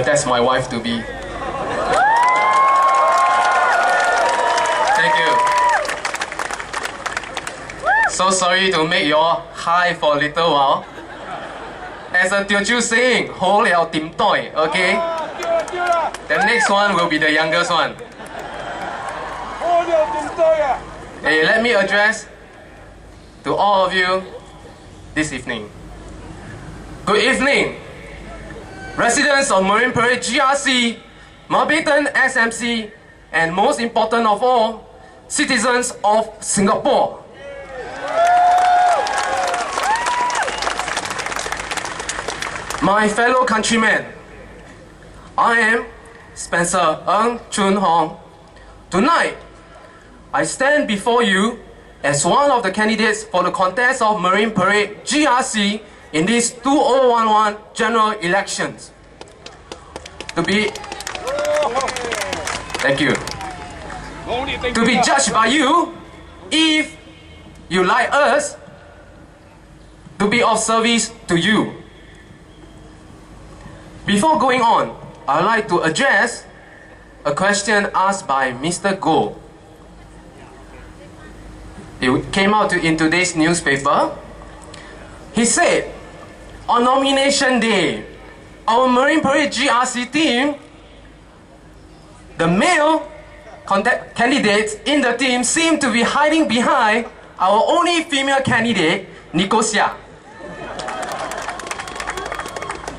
That's my wife to be. Thank you. So sorry to make you all high for a little while. As a Teochew saying, ho liao tim toi, okay? The next one will be the youngest one. Hey, let me address to all of you this evening. Good evening, residents of Marine Parade GRC, Mountbatten SMC, and most important of all, citizens of Singapore. My fellow countrymen, I am Spencer Ng Chung Hon. Tonight, I stand before you as one of the candidates for the contest of Marine Parade GRC in these 2011 general elections. Thank you. To be judged by you, if you like us, to be of service to you. Before going on, I'd like to address a question asked by Mr. Goh. It came out in today's newspaper. He said, on nomination day, our Marine Parade GRC team, the male candidates in the team seem to be hiding behind our only female candidate, Nicosia.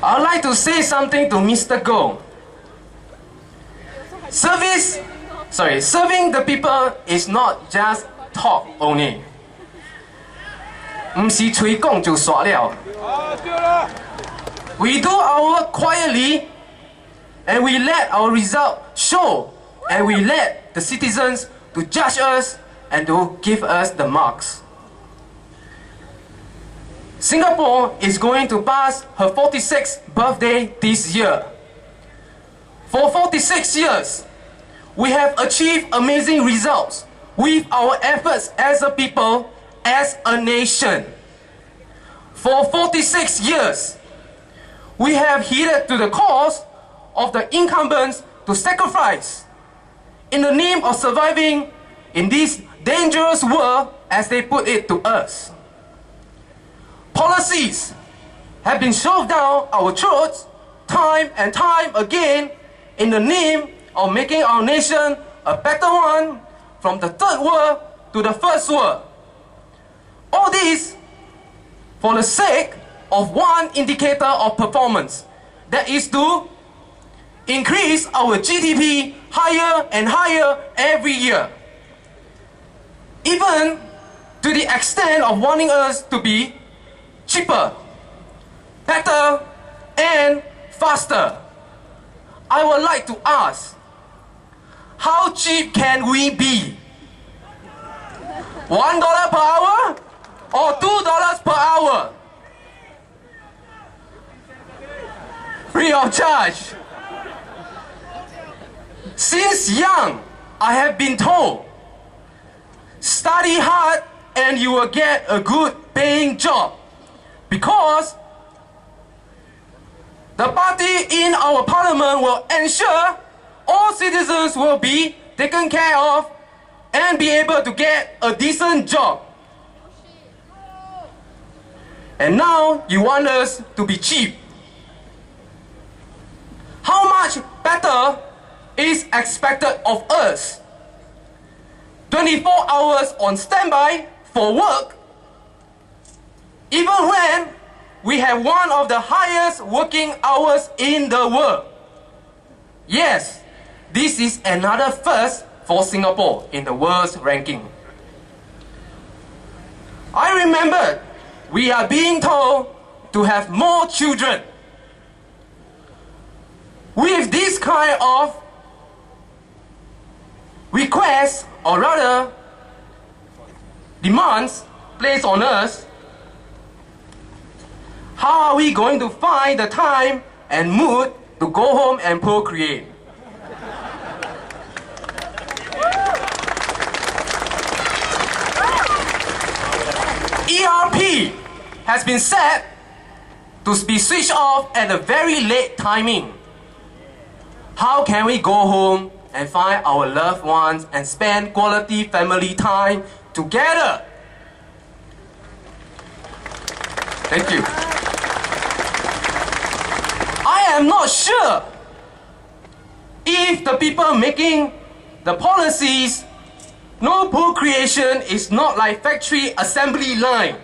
I'd like to say something to Mr. Goh. Serving the people is not just talk only. 唔是吹講就耍了. We do our work quietly, and we let our result show, and we let the citizens to judge us and to give us the marks. Singapore is going to pass her 46th birthday this year. For 46 years, we have achieved amazing results with our efforts as a people, as a nation. For 46 years, we have heeded to the cause of the incumbents to sacrifice in the name of surviving in this dangerous world, as they put it to us. Policies have been shoved down our throats time and time again in the name of making our nation a better one, from the third world to the first world. All this for the sake of one indicator of performance, that is to increase our GDP higher and higher every year. Even to the extent of wanting us to be cheaper, better, and faster. I would like to ask, how cheap can we be? $1 per hour or $2 per hour? Free of charge. Since young, I have been told, study hard and you will get a good paying job, because the party in our parliament will ensure all citizens will be taken care of and be able to get a decent job. And now you want us to be cheap. How much better is expected of us? 24 hours on standby for work, even when we have one of the highest working hours in the world. Yes, this is another first for Singapore in the world's ranking. I remember we are being told to have more children. With this kind of requests, or rather demands placed on us, how are we going to find the time and mood to go home and procreate? ERP has been set to be switched off at a very late timing. How can we go home and find our loved ones and spend quality family time together? Thank you. I am not sure if the people making the policies know procreation is not like factory assembly line.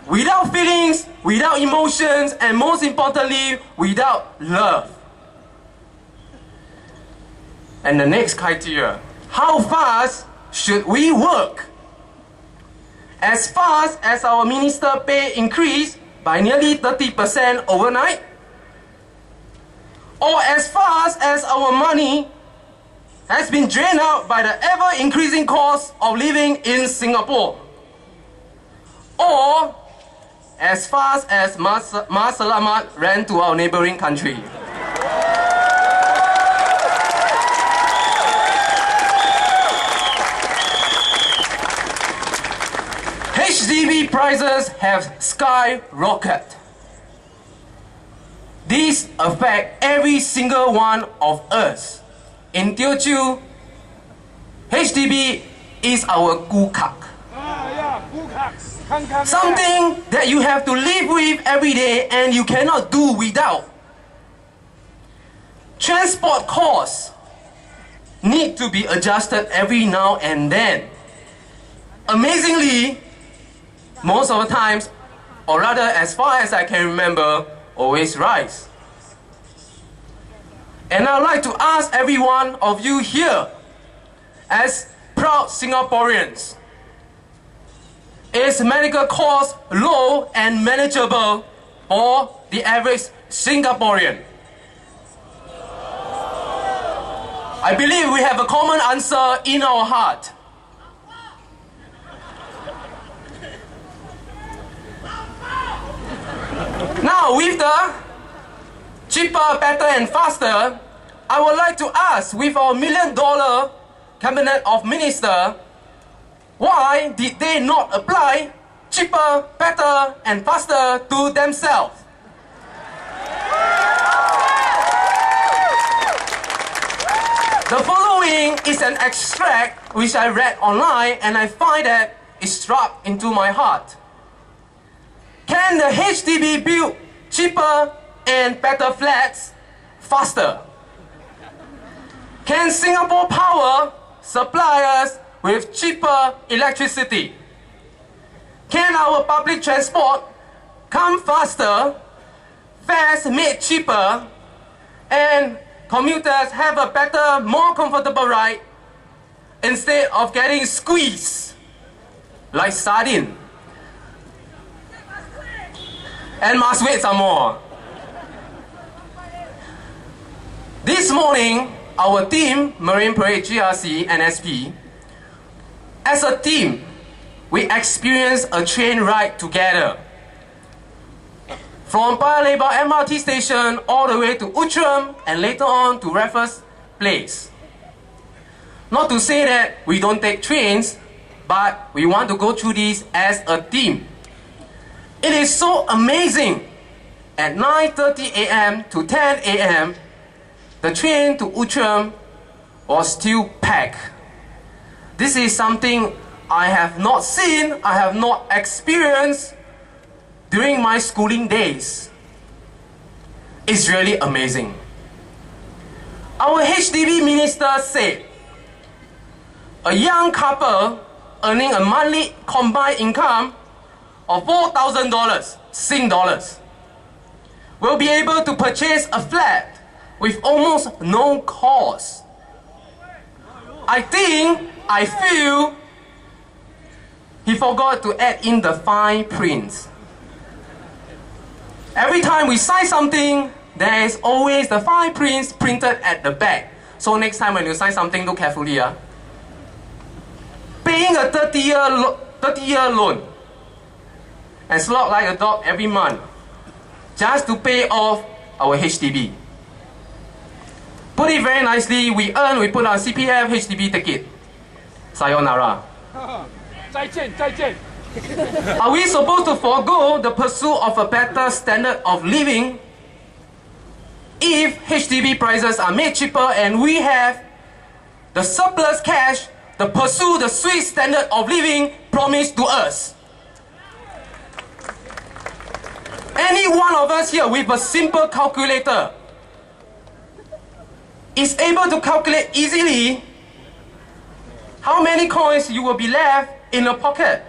Without feelings, without emotions, and most importantly, without love. And the next criteria, how fast should we work? As fast as our minister pay increase by nearly 30% overnight? Or as fast as our money has been drained out by the ever-increasing cost of living in Singapore? Or as fast as Mas Selamat ran to our neighboring country? HDB prices have skyrocketed. These affect every single one of us. In Teochew, HDB is our kukak. Something that you have to live with every day and you cannot do without. Transport costs need to be adjusted every now and then. Amazingly, most of the times, or rather as far as I can remember, always rise. And I'd like to ask every one of you here, as proud Singaporeans, is medical cost low and manageable for the average Singaporean? I believe we have a common answer in our heart. Now, with the cheaper, better and faster, I would like to ask with our $1 million cabinet of ministers, why did they not apply cheaper, better and faster to themselves? The following is an extract which I read online and I find that it struck into my heart. Can the HDB build cheaper and better flats faster? Can Singapore Power supply us with cheaper electricity? Can our public transport come faster, fares made cheaper, and commuters have a better, more comfortable ride instead of getting squeezed like sardine? And must wait some more. This morning, our team, Marine Parade GRC NSP, as a team, we experienced a train ride together. From Paya Lebar MRT station all the way to Outram and later on to Raffles Place. Not to say that we don't take trains, but we want to go through this as a team. It is so amazing. At 9:30 a.m. to 10 a.m., the train to Outram was still packed. This is something I have not seen, I have not experienced during my schooling days. It's really amazing. Our HDB minister said, a young couple earning a monthly combined income of $4,000 Sing dollars will be able to purchase a flat with almost no cost. I feel he forgot to add in the fine print. Every time we sign something, there is always the fine print printed at the back. So next time when you sign something, look carefully. Paying a 30-year loan and slog like a dog every month just to pay off our HDB. Put it very nicely, we earn, we put our CPF, HDB ticket. Sayonara. Are we supposed to forego the pursuit of a better standard of living if HDB prices are made cheaper and we have the surplus cash to pursue the Swiss standard of living promised to us. Any one of us here with a simple calculator is able to calculate easily how many coins you will be left in your pocket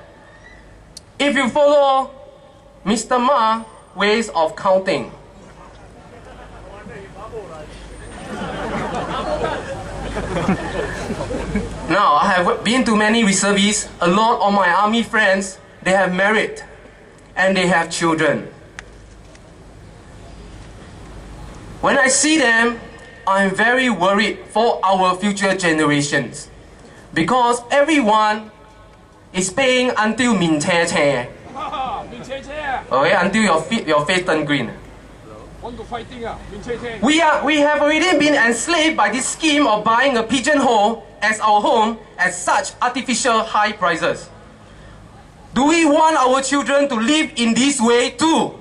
if you follow Mr. Ma's ways of counting. Now, I have been to many reservists. A lot of my army friends, they have married and they have children. When I see them, I'm very worried for our future generations because everyone is paying until min che che. Okay, until your face turn green. We have already been enslaved by this scheme of buying a pigeonhole as our home at such artificial high prices. Do we want our children to live in this way too?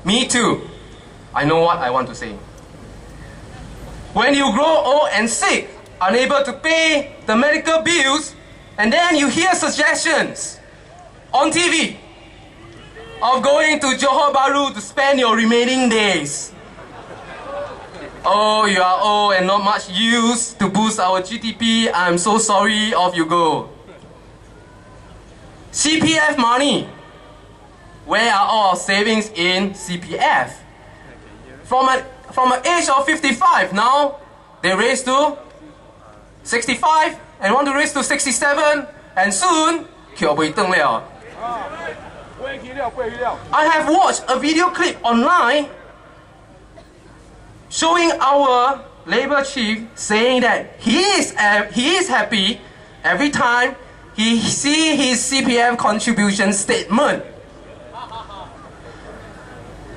Me too. I know what I want to say. When you grow old and sick, unable to pay the medical bills, and then you hear suggestions on TV of going to Johor Bahru to spend your remaining days. Oh, you are old and not much use to boost our GDP. I'm so sorry, off you go. CPF money. Where are all our savings in CPF? From an age of 55, now they raised to 65 and want to raise to 67, and soon, I have watched a video clip online showing our labor chief saying that he is happy every time he sees his CPF contribution statement.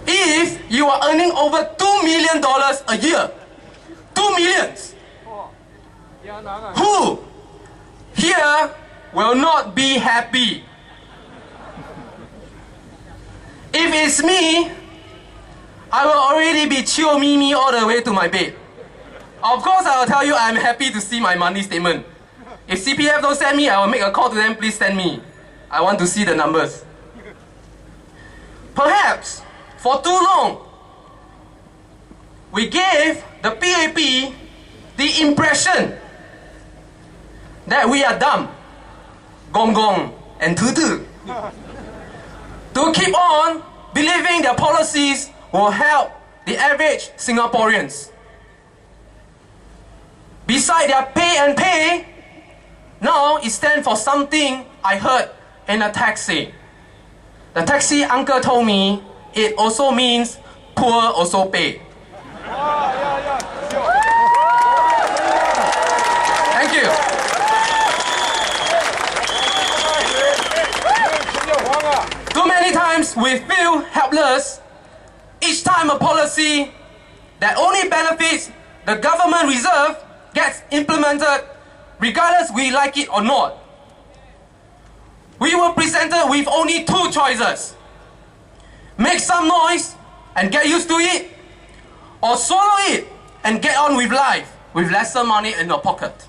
If you are earning over $2 million a year, 2 millions, who here will not be happy? If it's me, I will already be chill me all the way to my bed. Of course, I will tell you I'm happy to see my monthly statement. If CPF don't send me, I will make a call to them, please send me. I want to see the numbers. Perhaps, for too long, we gave the PAP the impression that we are dumb, gong gong, and tutu. To keep on believing their policies will help the average Singaporeans. Beside their pay and pay, now it stands for something I heard in a taxi. The taxi uncle told me it also means poor also pay. Thank you. Too many times we feel helpless each time a policy that only benefits the government reserve gets implemented, regardless we like it or not. We were presented with only two choices: make some noise and get used to it, or swallow it and get on with life with lesser money in your pocket.